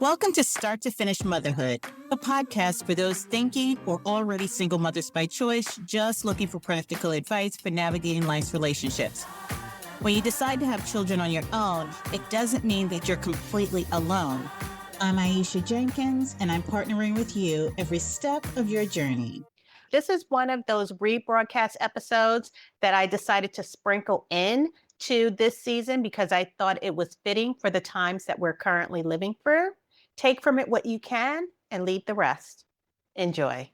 Welcome to Start to Finish Motherhood, a podcast for those thinking or already single mothers by choice, just looking for practical advice for navigating life's relationships. When you decide to have children on your own, it doesn't mean that you're completely alone. I'm Aisha Jenkins, and I'm partnering with you every step of your journey. This is one of those rebroadcast episodes that I decided to sprinkle in to this season because I thought it was fitting for the times that we're currently living through. Take from it what you can and leave the rest. Enjoy.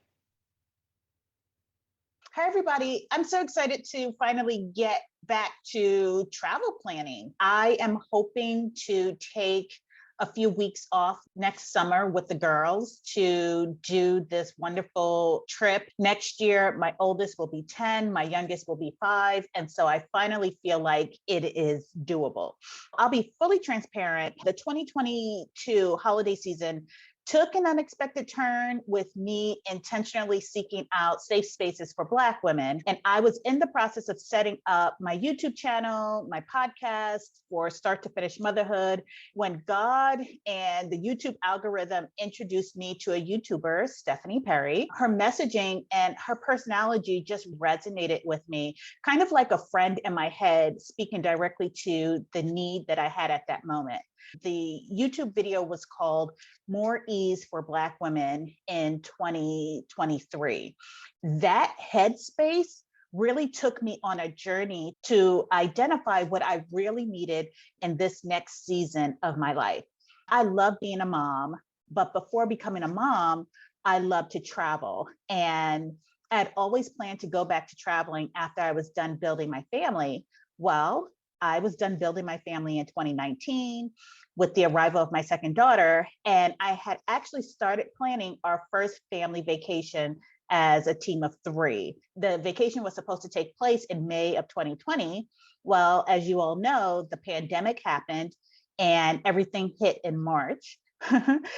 Hi, everybody. I'm so excited to finally get back to travel planning. I am hoping to take a few weeks off next summer with the girls to do this wonderful trip. Next year, my oldest will be 10, my youngest will be 5. And so I finally feel like it is doable. I'll be fully transparent. The 2022 holiday season took an unexpected turn with me intentionally seeking out safe spaces for Black women. And I was in the process of setting up my YouTube channel, my podcast for Start to Finish Motherhood, when God and the YouTube algorithm introduced me to a YouTuber, Stephanie Perry. Her messaging and her personality just resonated with me, kind of like a friend in my head speaking directly to the need that I had at that moment. The YouTube video was called More Ease for Black Women in 2023. That headspace really took me on a journey to identify what I really needed in this next season of my life. I love being a mom, but before becoming a mom, I love to travel. And I'd always planned to go back to traveling after I was done building my family. Well, I was done building my family in 2019 with the arrival of my second daughter. And I had actually started planning our first family vacation as a team of 3. The vacation was supposed to take place in May of 2020. Well, as you all know, the pandemic happened and everything hit in March.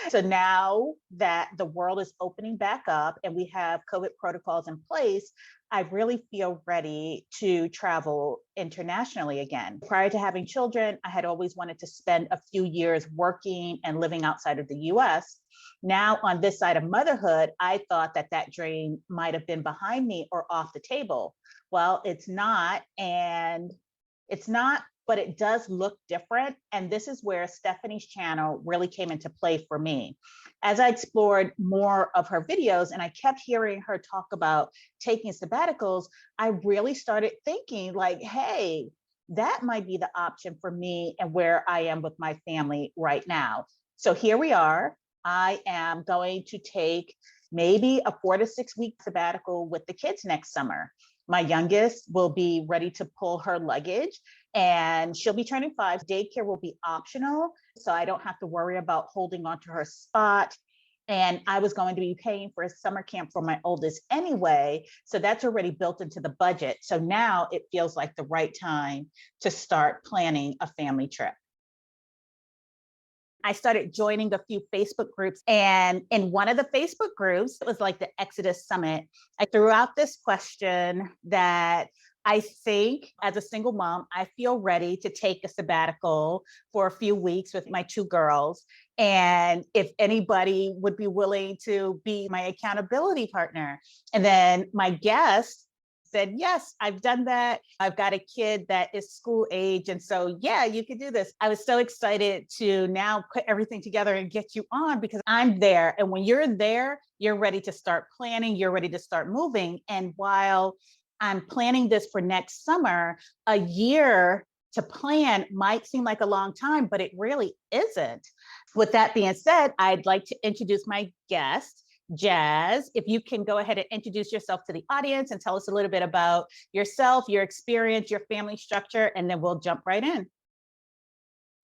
So now that the world is opening back up and we have COVID protocols in place, I really feel ready to travel internationally again. Prior to having children, I had always wanted to spend a few years working and living outside of the US. Now, on this side of motherhood, I thought that that dream might have been behind me or off the table. Well, it's not, but it does look different. And this is where Stephanie's channel really came into play for me. As I explored more of her videos and I kept hearing her talk about taking sabbaticals, I really started thinking like, hey, that might be the option for me and where I am with my family right now. So here we are. I am going to take maybe a 4 to 6 week sabbatical with the kids next summer. My youngest will be ready to pull her luggage and she'll be turning 5. Daycare will be optional, so I don't have to worry about holding on to her spot. And I was going to be paying for a summer camp for my oldest anyway, so that's already built into the budget. So now it feels like the right time to start planning a family trip. I started joining a few Facebook groups. And in one of the Facebook groups, it was like the Exodus Summit. I threw out this question that I think as a single mom, I feel ready to take a sabbatical for a few weeks with my 2 girls. And if anybody would be willing to be my accountability partner. And then my guest said, yes, I've done that. I've got a kid that is school age. And so, yeah, you could do this. I was so excited to now put everything together and get you on because I'm there. And when you're there, you're ready to start planning, you're ready to start moving. And while I'm planning this for next summer, a year to plan might seem like a long time, but it really isn't. With that being said, I'd like to introduce my guest, Jazz. If you can go ahead and introduce yourself to the audience and tell us a little bit about yourself, your experience, your family structure, and then we'll jump right in.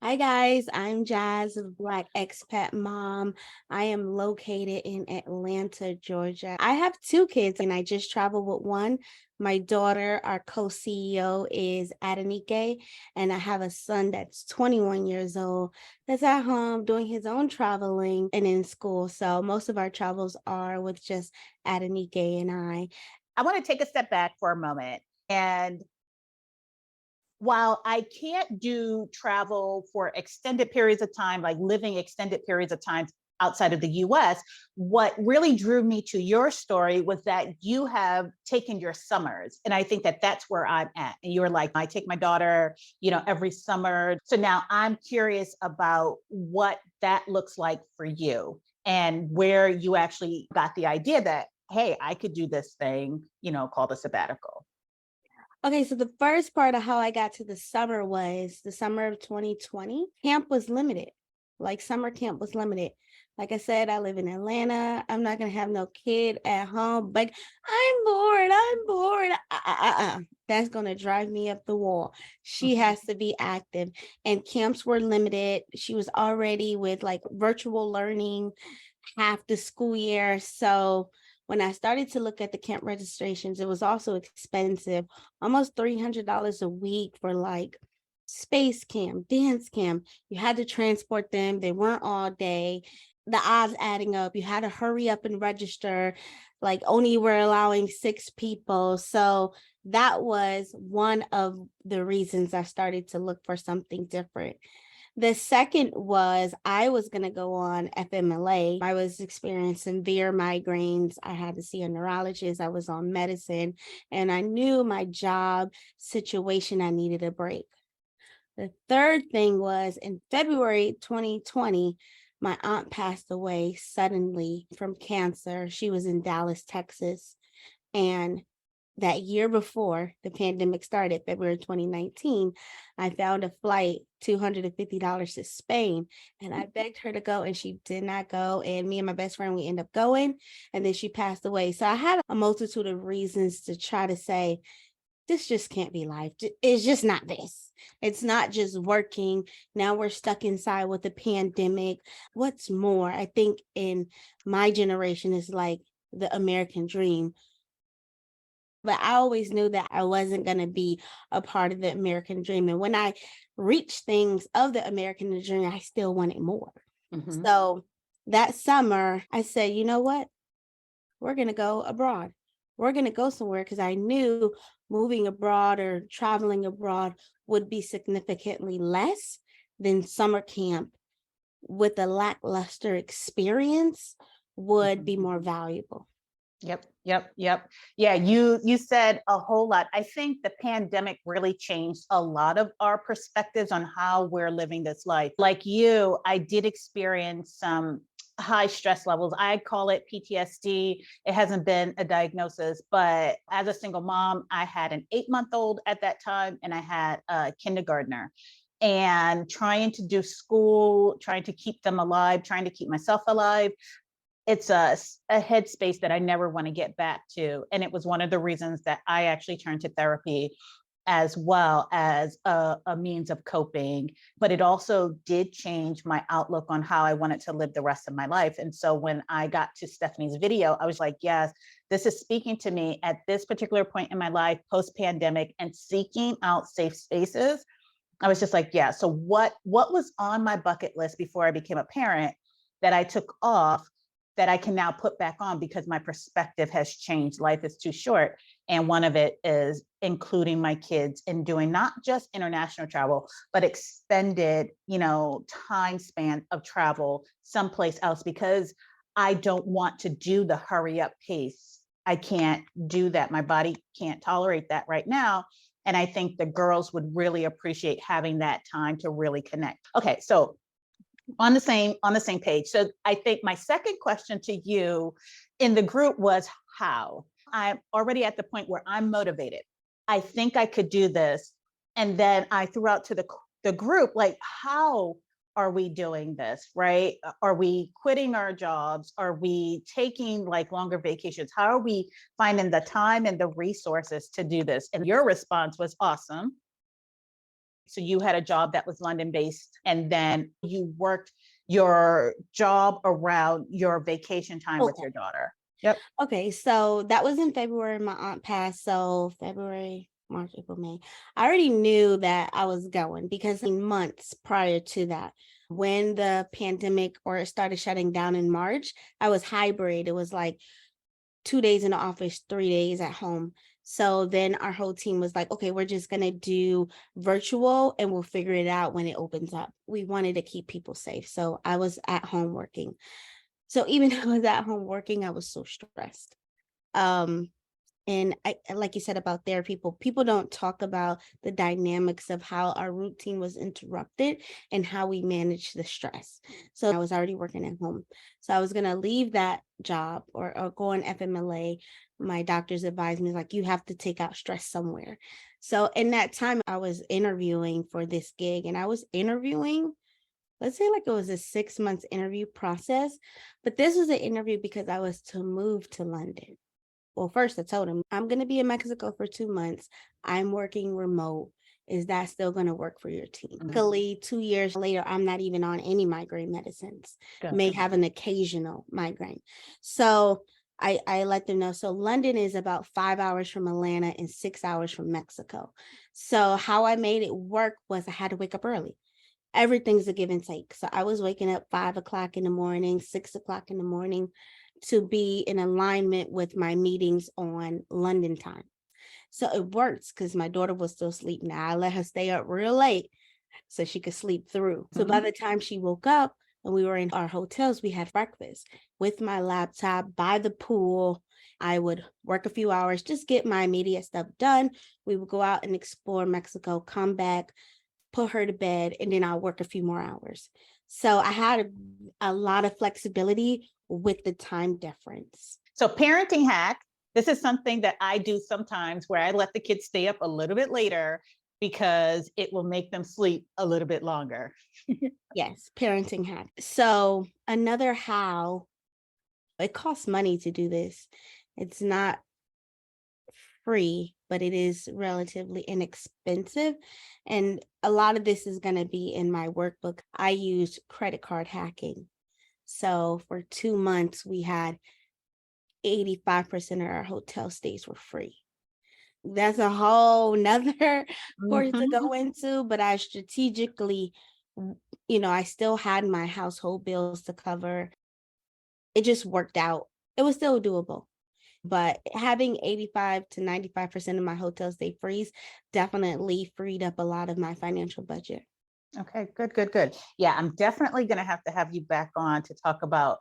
Hi guys, I'm Jazz, a Black expat mom. I am located in Atlanta, Georgia. I have 2 kids and I just traveled with one. My daughter, our co-CEO, is Adenike, and I have a son that's 21 years old that's at home doing his own traveling and in school. So most of our travels are with just Adenike and I. I want to take a step back for a moment. And while I can't do travel for extended periods of time, like living extended periods of time outside of the US, what really drew me to your story was that you have taken your summers. And I think that that's where I'm at. And you're like, I take my daughter, every summer. So now I'm curious about what that looks like for you and where you actually got the idea that, hey, I could do this thing, called a sabbatical. Okay, so the first part of how I got to the summer was the summer of 2020. Camp was limited. Like summer camp was limited. Like I said, I live in Atlanta. I'm not going to have no kid at home. Like, I'm bored. That's going to drive me up the wall. She has to be active. And camps were limited. She was already with like virtual learning half the school year. So when I started to look at the camp registrations, it was also expensive, almost $300 a week for like space camp, dance camp. You had to transport them. They weren't all day. The odds adding up. You had to hurry up and register. Like only were allowing 6 people. So that was one of the reasons I started to look for something different. The second was I was going to go on FMLA. I was experiencing severe migraines. I had to see a neurologist. I was on medicine, and I knew my job situation, I needed a break. The third thing was in February 2020, my aunt passed away suddenly from cancer. She was in Dallas, Texas. And that year before the pandemic started, February 2019, I found a flight, $250 to Spain, and I begged her to go, and she did not go. And me and my best friend, we ended up going, and then she passed away. So I had a multitude of reasons to try to say, this just can't be life. It's just not this. It's not just working. Now we're stuck inside with the pandemic. What's more, I think in my generation is like the American dream. But I always knew that I wasn't going to be a part of the American dream. And when I reached things of the American dream, I still wanted more. Mm-hmm. So that summer, I said, you know what? We're going to go abroad. We're going to go somewhere, because I knew moving abroad or traveling abroad would be significantly less than summer camp with a lackluster experience would be more valuable. Yep. Yeah, you said a whole lot. I think the pandemic really changed a lot of our perspectives on how we're living this life. Like you, I did experience some high stress levels. I call it PTSD. It hasn't been a diagnosis, but as a single mom, I had an 8-month-old at that time, and I had a kindergartner. And trying to do school, trying to keep them alive, trying to keep myself alive, it's a headspace that I never want to get back to. And it was one of the reasons that I actually turned to therapy as well as a means of coping. But it also did change my outlook on how I wanted to live the rest of my life. And so when I got to Stephanie's video, I was like, yes, this is speaking to me at this particular point in my life, post-pandemic, and seeking out safe spaces. I was just like, yeah. So what was on my bucket list before I became a parent that I took off, that I can now put back on because my perspective has changed. Life is too short. And one of it is including my kids in doing not just international travel, but extended, time span of travel someplace else, because I don't want to do the hurry up pace. I can't do that. My body can't tolerate that right now. And I think the girls would really appreciate having that time to really connect. Okay, so on the same page. So I think my second question to you in the group was how. I'm already at the point where I'm motivated. I think I could do this. And then I threw out to the group, like, how are we doing this, right? Are we quitting our jobs? Are we taking like longer vacations? How are we finding the time and the resources to do this? And your response was awesome. So you had a job that was London-based, and then you worked your job around your vacation time with your daughter. Yep. Okay, so that was in February. My aunt passed, so February, March, April, May. I already knew that I was going, because in months prior to that, when the pandemic or it started shutting down in March, I was hybrid. It was like 2 days in the office, 3 days at home. So then our whole team was like, okay, we're just going to do virtual and we'll figure it out when it opens up. We wanted to keep people safe. So I was at home working. So even though I was at home working, I was so stressed. And like you said about therapy, people don't talk about the dynamics of how our routine was interrupted and how we managed the stress. So I was already working at home. So I was going to leave that job or go on FMLA. My doctors advised me, like, you have to take out stress somewhere. So in that time, I was interviewing for this gig, and I was interviewing, let's say like it was a 6 months interview process, but this was an interview because I was to move to London. Well, first I told him, I'm going to be in Mexico for 2 months. I'm working remote. Is that still going to work for your team? Luckily, 2 years later, I'm not even on any migraine medicines. Good. May have an occasional migraine. So I let them know. So London is about 5 hours from Atlanta and 6 hours from Mexico. So how I made it work was I had to wake up early. Everything's a give and take. So I was waking up 5 o'clock in the morning, 6 o'clock in the morning, to be in alignment with my meetings on London time. So it works because my daughter was still sleeping. Now I let her stay up real late so she could sleep through. So by the time she woke up and we were in our hotels, we had breakfast with my laptop by the pool. I would work a few hours, just get my immediate stuff done. We would go out and explore Mexico, come back, put her to bed, and then I'll work a few more hours. So I had a lot of flexibility with the time difference. So parenting hack, this is something that I do sometimes where I let the kids stay up a little bit later because it will make them sleep a little bit longer. Yes, parenting hack. So another how, it costs money to do this. It's not free, but it is relatively inexpensive. And a lot of this is going to be in my workbook. I used credit card hacking. So for 2 months, we had 85% of our hotel stays were free. That's a whole nother course to go into, but I strategically, I still had my household bills to cover. It just worked out. It was still doable. But having 85 to 95% of my hotel stay freeze definitely freed up a lot of my financial budget. Okay, good. Yeah, I'm definitely going to have you back on to talk about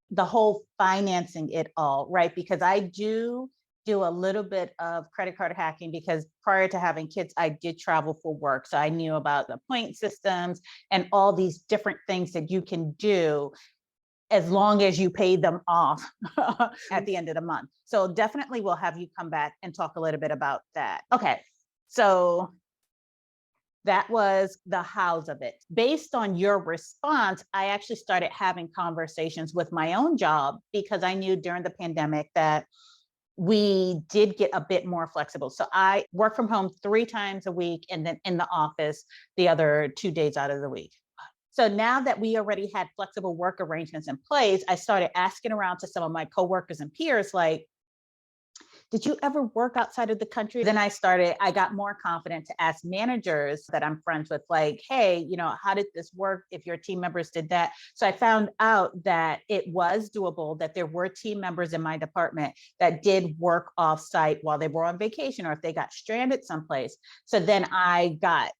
the whole financing it all, right? Because I do a little bit of credit card hacking because prior to having kids, I did travel for work. So I knew about the point systems and all these different things that you can do as long as you pay them off at the end of the month. So definitely we'll have you come back and talk a little bit about that. Okay, so that was the hows of it. Based on your response, I actually started having conversations with my own job because I knew during the pandemic that we did get a bit more flexible. So I work from home 3 times a week and then in the office the other 2 days out of the week. So now that we already had flexible work arrangements in place, I started asking around to some of my coworkers and peers, like, did you ever work outside of the country? Then I got more confident to ask managers that I'm friends with, like, hey, how did this work if your team members did that? So I found out that it was doable, that there were team members in my department that did work off-site while they were on vacation or if they got stranded someplace. So then I got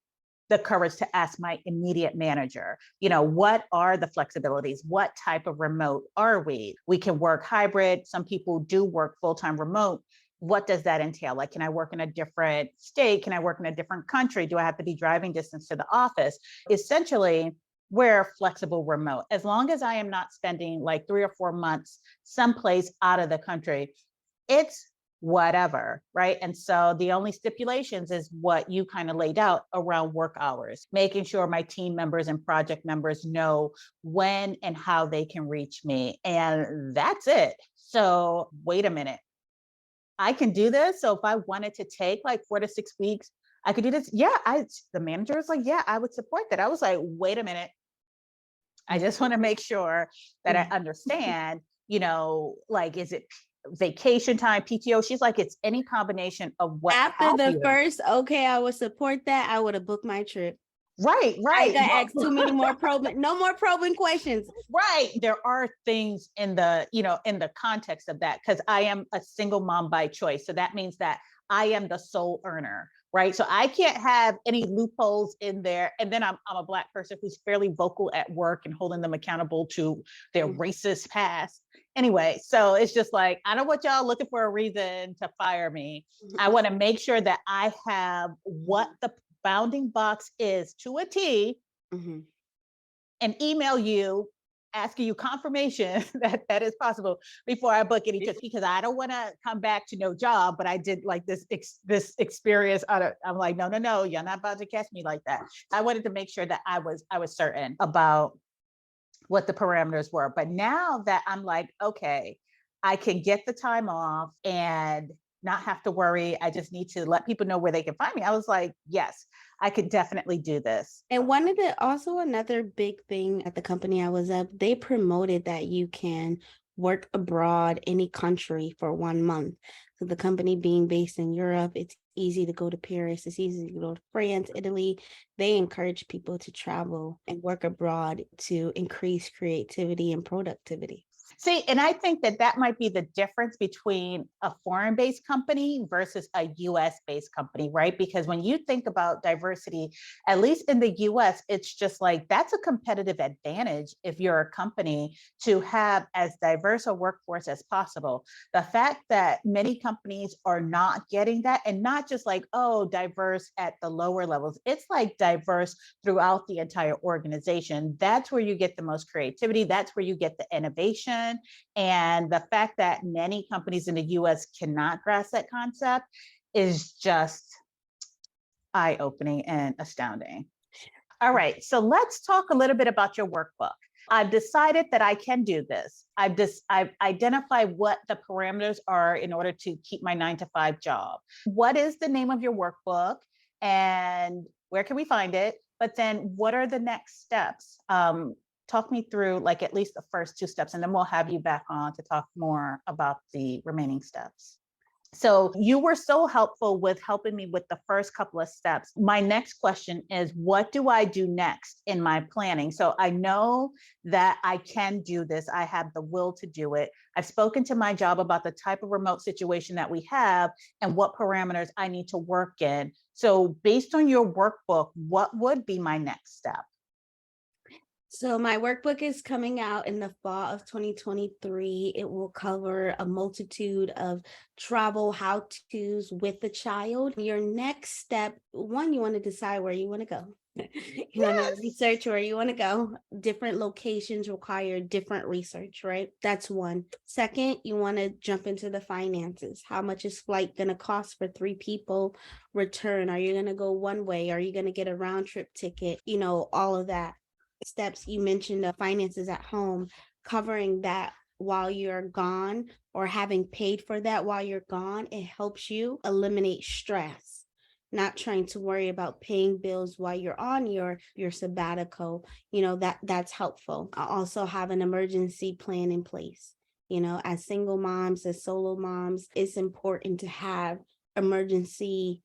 the courage to ask my immediate manager, what are the flexibilities? What type of remote are we? We can work hybrid. Some people do work full-time remote. What does that entail? Like, can I work in a different state? Can I work in a different country? Do I have to be driving distance to the office? Essentially, we're flexible remote. As long as I am not spending like 3 or 4 months someplace out of the country, it's whatever, right? And so the only stipulations is what you kind of laid out around work hours, making sure my team members and project members know when and how they can reach me. And that's it. So wait a minute. I can do this. So if I wanted to take like 4 to 6 weeks, I could do this. Yeah, the manager was like, yeah, I would support that. I was like, wait a minute. I just want to make sure that I understand, like, is it vacation time, PTO? She's like, it's any combination of what. After the first, okay, I would support that, I would have booked my trip. Right. I got asked too many more no more probing questions. Right. There are things in the, in the context of that, because I am a single mom by choice. So that means that I am the sole earner, right? So I can't have any loopholes in there. And then I'm a Black person who's fairly vocal at work and holding them accountable to their racist past. Anyway, so it's just like, I don't want y'all looking for a reason to fire me. I want to make sure that I have what the bounding box is to a T, and email you asking you confirmation that that is possible before I book any trips, because I don't want to come back to no job, but I did like this experience. I'm like, no, you're not about to catch me like that. I wanted to make sure that I was certain about what the parameters were. But now that I'm like, okay, I can get the time off and not have to worry. I just need to let people know where they can find me. I was like, yes, I could definitely do this. And another big thing at the company I was at, they promoted that you can work abroad, any country for 1 month. So the company being based in Europe, it's easy to go to Paris, it's easy to go to France, Italy. They encourage people to travel and work abroad to increase creativity and productivity. See, and I think that that might be the difference between a foreign-based company versus a US-based company, right? Because when you think about diversity, at least in the US, it's just like, that's a competitive advantage if you're a company to have as diverse a workforce as possible. The fact that many companies are not getting that, and not just like, oh, diverse at the lower levels, it's like diverse throughout the entire organization. That's where you get the most creativity. That's where you get the innovation. And the fact that many companies in the US cannot grasp that concept is just eye-opening and astounding. All right, so let's talk a little bit about your workbook. I've decided that I can do this. I've identified what the parameters are in order to keep my 9-to-5 job. What is the name of your workbook and where can we find it? But then what are the next steps? Talk me through like at least the first 2 steps, and then we'll have you back on to talk more about the remaining steps. So you were so helpful with helping me with the first couple of steps. My next question is, what do I do next in my planning? So I know that I can do this. I have the will to do it. I've spoken to my job about the type of remote situation that we have and what parameters I need to work in. So based on your workbook, what would be my next step? So my workbook is coming out in the fall of 2023. It will cover a multitude of travel how-tos with the child. Your next step, one, you want to decide where you want to go. You want to research where you want to go. Different locations require different research, right? That's one. Second, you want to jump into the finances. How much is flight going to cost for 3 people? Return. Are you going to go one way? Are you going to get a round trip ticket? All of that. Steps you mentioned, the finances at home, covering that while you're gone or having paid for that while you're gone, it helps you eliminate stress, not trying to worry about paying bills while you're on your sabbatical. That's helpful. I also have an emergency plan in place. As single moms, as solo moms, it's important to have emergency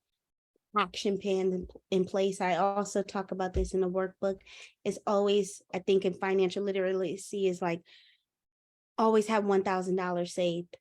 action plan in place. I also talk about this in the workbook. Is always, I think in financial literacy, is like always have $1,000 saved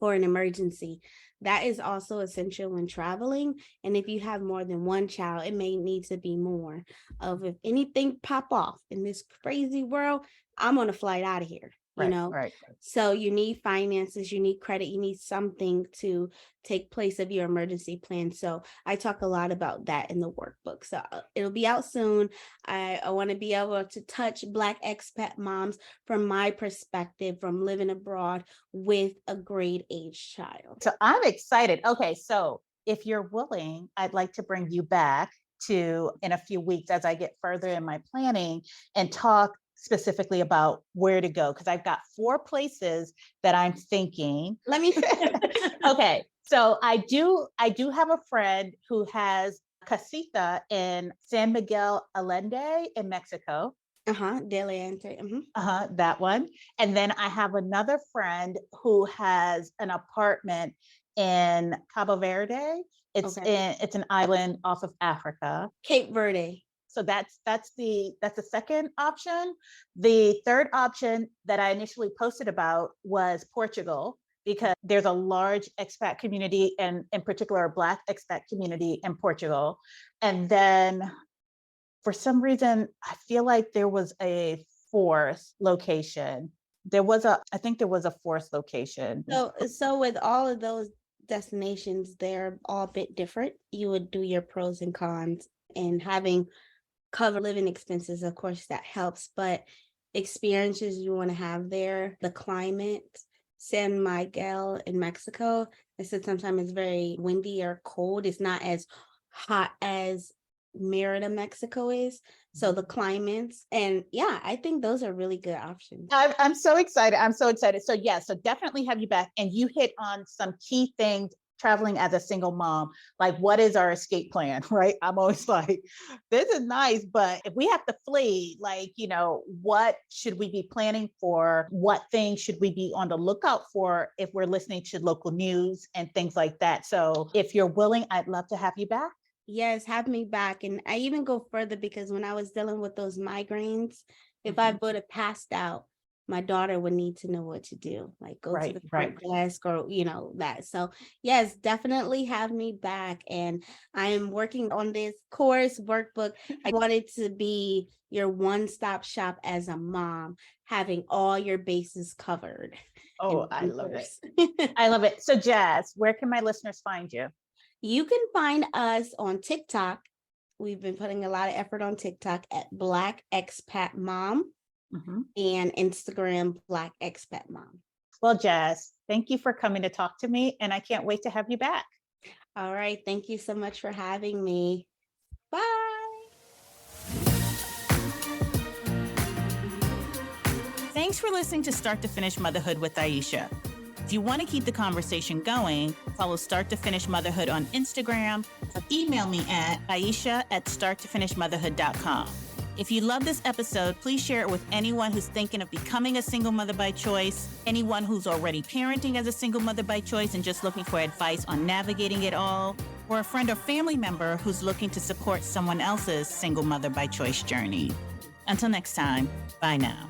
for an emergency. That is also essential when traveling. And if you have more than one child, it may need to be more of, if anything pop off in this crazy world, I'm on a flight out of here. Right. So you need finances, you need credit, you need something to take place of your emergency plan. So I talk a lot about that in the workbook. So it'll be out soon. I want to be able to touch Black expat moms from my perspective, from living abroad with a grade age child. So I'm excited. Okay, so if you're willing, I'd like to bring you back in a few weeks as I get further in my planning and talk specifically about where to go, because I've got 4 places that I'm thinking. Let me. Okay, so I do have a friend who has casita in San Miguel Allende in Mexico. De Allende. That one. And then I have another friend who has an apartment in Cabo Verde. It's an island off of Africa. Cape Verde. So that's the second option. The third option that I initially posted about was Portugal. because there's a large expat community, and in particular, a Black expat community in Portugal. And then for some reason, I feel like there was a fourth location. I think there was a fourth location. So with all of those destinations, they're all a bit different. You would do your pros and cons, and having cover living expenses, of course, that helps, but experiences you want to have there, the climate. San Miguel in Mexico, I said sometimes it's very windy or cold. It's not as hot as Merida, Mexico is. So the climates, and yeah, I think those are really good options. I'm so excited. I'm so excited. So yeah, so definitely have you back. And you hit on some key things traveling as a single mom. Like, what is our escape plan, right? I'm always like, this is nice, but if we have to flee, like, what should we be planning for? What things should we be on the lookout for if we're listening to local news and things like that? So if you're willing, I'd love to have you back. Yes, have me back. And I even go further, because when I was dealing with those migraines, if I would have passed out, my daughter would need to know what to do, like go to the front desk or, that. So yes, definitely have me back. And I am working on this course workbook. I want it to be your one-stop shop as a mom, having all your bases covered. Oh, I love it. I love it. So Jazz, where can my listeners find you? You can find us on TikTok. We've been putting a lot of effort on TikTok at Black Expat Mom, and Instagram, Black Expat Mom. Well, Jazz, thank you for coming to talk to me, and I can't wait to have you back. All right. Thank you so much for having me. Bye. Thanks for listening to Start to Finish Motherhood with Aisha. If you want to keep the conversation going, follow Start to Finish Motherhood on Instagram, or email me at aisha@starttofinishmotherhood.com. If you love this episode, please share it with anyone who's thinking of becoming a single mother by choice, anyone who's already parenting as a single mother by choice and just looking for advice on navigating it all, or a friend or family member who's looking to support someone else's single mother by choice journey. Until next time, bye now.